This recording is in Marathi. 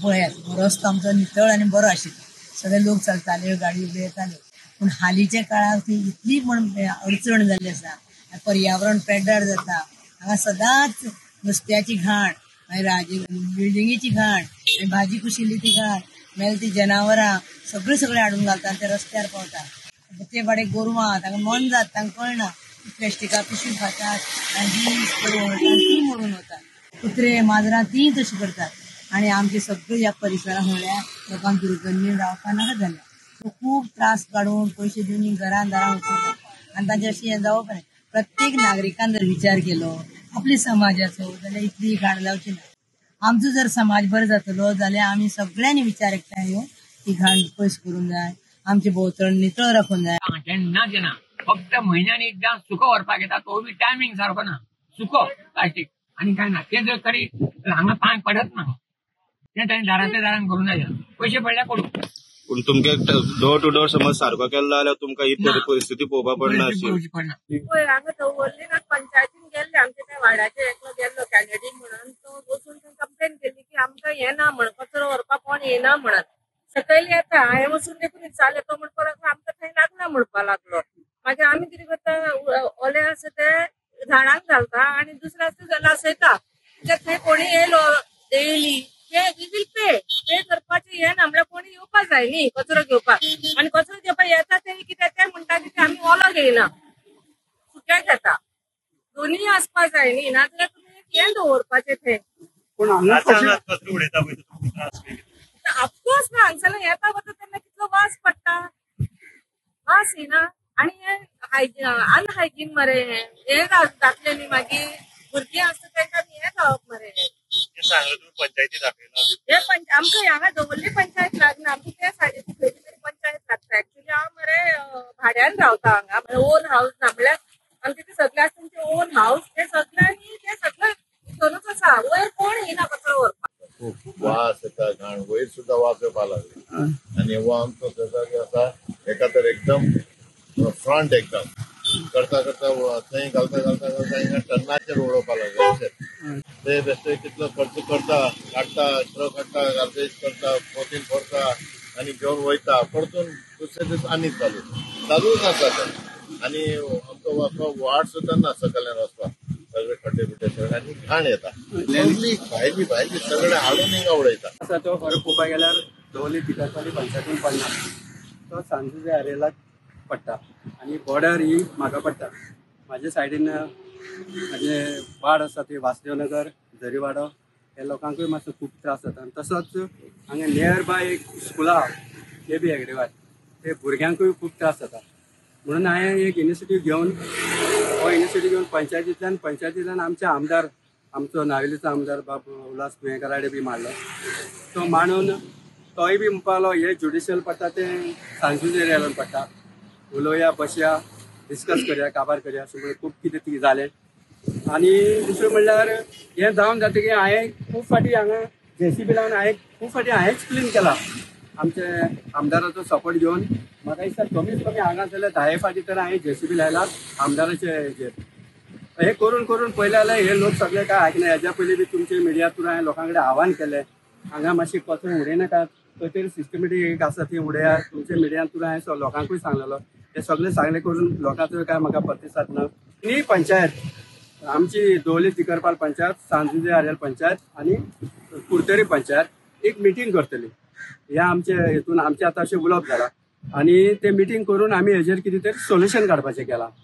पळयात रस्तो आमचो नितळ आणि बरो आशिल्लो, सगळे लोक चलताले, गाडी उबे येताले. पण हालींच्या काळार ती इतली पण अडचण जाल्ली आसा, पर्यावरण पेड्डार जाता. हांगा सदांच नुस्त्याची घाण, बिल्डिंगेची घाण, भाजी कुशिल्ली ती घाण, मागीर ती जनावरां सगळे हाडून घालता आणि ते रस्त्यार पावता. ते भाडे गोरवां तांकां मन जात, तांकां कळना. प्लास्टिका पिशवी खातात आणि ती मरून वतात. कुत्रे माजरां ती तशी करतात. आणि आमचे सगळे ह्या परिसरात म्हणल्यार लोकांक दुर्गंधी रावपा नाका जाल्या. खूप त्रास काढून पैसे दिवन घरान दारां वचयतात आणि तांचे अशें हें जावप न्हय. प्रत्येक नागरिकान जर विचार केलो आपल्या समाजाचो जाल्यार इतली घाण जावची ना. आमचो जर समाज बरो जातलो जाल्यार आमी सगळ्यांनी विचार एकठांय येवन ती घाण पयस करूंक जाय. आमचे भोंवतण नितळ राखूंक जाय. जेन्ना फक्त म्हयन्यान एकदां सुको व्हरपाक येता, तो बी टायमींग सारको ना. सुको प्लास्टीक आणि काय ना, ते जर तरी हांगा पांय पडत ना, ते तांणी दारांतल्या दारान करूं जाय. पयशे पडल्यार करूं. पूण तुमगे डोर टू डोर समज सारको केलो जाल्यार तुमकां ही परिस्थिती पळोवपाक पडना अशी. हांगा दवरली ना, पंचायतीन गेल्ले आमच्या त्या वाड्याचे एकलो गेल्लो कॅन्डिडेट म्हणून, तो बसून कंप्लेन केली की आमकां येना म्हण, कचरो व्हरपाक कोण येना म्हणत. सकयल येता, हांवें वचून देखून विचारलें, तो म्हणपाक लागलो आमकां थंय लागना म्हणपाक लागलो. मागीर आमी कितें करता, ओले आसा ते झाडांक घालता आणि दुसरे आसा ते लासयता. थंय कोणी येयलो डेली पे करपाचे हे ना, म्हणल्यार कोणी येवपाक जाय न्ही कचरो घेवपाक. आणि कचरो घेवपाक येता ते कितें ते म्हणटा की आमी ओलो घेयना, सुकें घेता. दोन्ही आसपाक जाय न्ही, नाजाल्यार तुमी हें दवरपाचें थंय. ऑफकोर्स ना, हांगसरल्यान येता वता तेन्ना कितलो वास पडटा, वास येना. आणि हे अनहायजीन मरे, हे जातले न्ही. मागीर भुरगीं आसता तांकां हे जावप मरे. हे आमकां हांगा दवरली पंचायत लागना, आमकां त्या सायडीची खंयची तरी पंचायत लागता. एक्चुअली हांव मरे भाड्यान रावता हांगा, ओन हाऊस ना, म्हणल्यार आमचे ते सगळे आसा तुमचे ओन हाऊस. ते सगळ्यांनी ते सगळं भितरूच आसा, वयर कोण येना कचरो व्हरपाक. खूप वास येता, घाण वयर सुद्धा वास येवपाक लागले. आणि हो आमचो शेजारी आसा, एका तर एकदम फ्रंट एकदम करता थंय घालता हिंगा टन्नाचेर उडोवपाक लागले. ते बेश्टे कितलो खर्च करता, काडटा, ट्रक हाडटा, गार्बेज करता, पोतीन भरता आणि घेवन वयता. परतून दुसरे दीस आनी चालूच आसा ते. आणि आमचो वाट सुद्धा ना सकल्यान वचपाक, सगळे खड्डे बिड्डे सगळे आणि घाण येता. भाजी सगळे हाडून हिंगा उडयता. तो खरो पळोवपाक गेल्यार दवरली तिकरपाली पंचायतीन पडना, तो सांजुजे आरेलाक पडटा आणि बॉर्डर ही म्हाका पडटा. म्हाज्या सायडीन म्हणजे वाड आसा ती वासुदेवनगर, झरीवाडो, हे लोकांकूय मातसो खूब त्रास जाता. आणि तसोच हांगा नियर बाय एक स्कूल आहा, ते बी हेगडेवार, ते भुरग्यांकूय खूब त्रास जाता. म्हणून हांवें एक इनिशिएटीव घेवन पंचायतींतल्यान आमचे आमदार, आमचो नावेलीचो आमदार बाब उल्हास गोंयकाराडे बी मारलो. तो मांडून तोय बी म्हणपाक लागलो हे ज्युडिशियल पडटा ते सांजुजे एरियान पडटा, उलोवया, बसया, डिस्कस करया, काबार करया, अशें म्हणून खूब कितें ती जालें. आणि दुसरें म्हणल्यार हें जावन जातकीर हांवें खूब फाटी हांगा JCB लावन हांवेंच क्लीन केला. आमचे आमदाराचो सपोर्ट घेवन म्हाका दिसता कमीत कमी हांगा जाल्यार 10 फाटी तर हांवें JCB लायला आमदाराचे हेजेर. हे करून पयले जाल्यार हे लोक सगळे काय आयकना. हेज्या पयलीं बी तुमचे मिडिया थ्रू हांवें लोकां कडेन आव्हान केलें, हांगा मातशी कचरो उडयनाकात, खंय तरी सिस्टमॅटीक एक आसा ती उडया. तुमच्या मिडिया थ्रू हांवें लोकांकूय सांगलेलो. हे सगळे सांगले करून लोकांचो काय म्हाका प्रतिसाद ना. ही पंचायत आमची दवरली तिकरपाल पंचायत, सांजुजे आरेल पंचायत आणि कुर्तेरी पंचायत एक मिटींग करतली. ह्या आमचे हेतून आमचे आतां अशें उलोवप जाला आणि ते मिटींग करून आमी हेजेर कितें तरी सोल्युशन काडपाचें केलां.